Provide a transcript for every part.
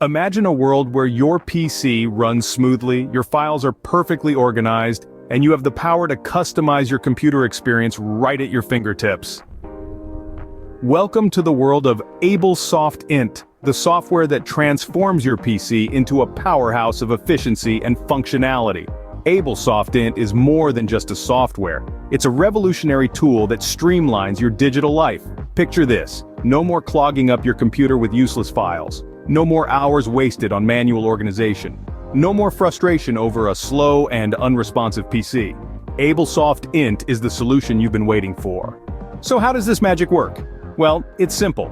Imagine a world where your PC runs smoothly, your files are perfectly organized, and you have the power to customize your computer experience right at your fingertips. Welcome to the world of Abelssoft Int, the software that transforms your PC into a powerhouse of efficiency and functionality. Abelssoft Int is more than just a software. It's a revolutionary tool that streamlines your digital life. Picture this: no more clogging up your computer with useless files. No more hours wasted on manual organization. No more frustration over a slow and unresponsive PC. Abelssoft Int is the solution you've been waiting for. So how does this magic work? Well, it's simple.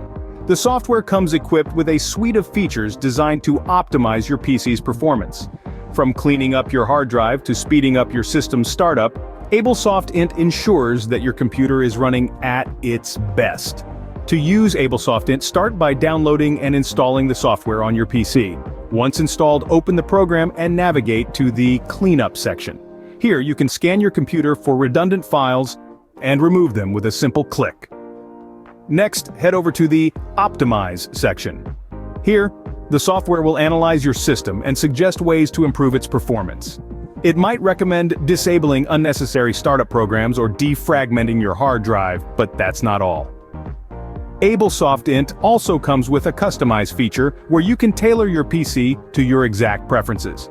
The software comes equipped with a suite of features designed to optimize your PC's performance. From cleaning up your hard drive to speeding up your system's startup, Abelssoft Int ensures that your computer is running at its best. To use Abelssoft Int, start by downloading and installing the software on your PC. Once installed, open the program and navigate to the Cleanup section. Here, you can scan your computer for redundant files and remove them with a simple click. Next, head over to the Optimize section. Here, the software will analyze your system and suggest ways to improve its performance. It might recommend disabling unnecessary startup programs or defragmenting your hard drive, but that's not all. Abelssoft Int also comes with a Customize feature where you can tailor your PC to your exact preferences.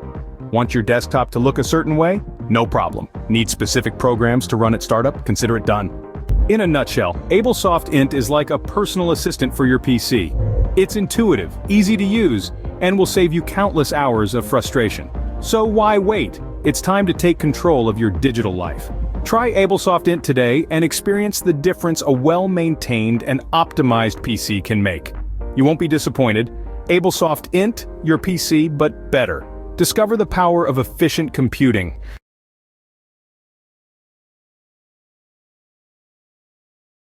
Want your desktop to look a certain way? No problem. Need specific programs to run at startup? Consider it done. In a nutshell, Abelssoft Int is like a personal assistant for your PC. It's intuitive, easy to use, and will save you countless hours of frustration. So why wait? It's time to take control of your digital life. Try Abelssoft Int today and experience the difference a well-maintained and optimized PC can make. You won't be disappointed. Abelssoft Int, your PC, but better. Discover the power of efficient computing.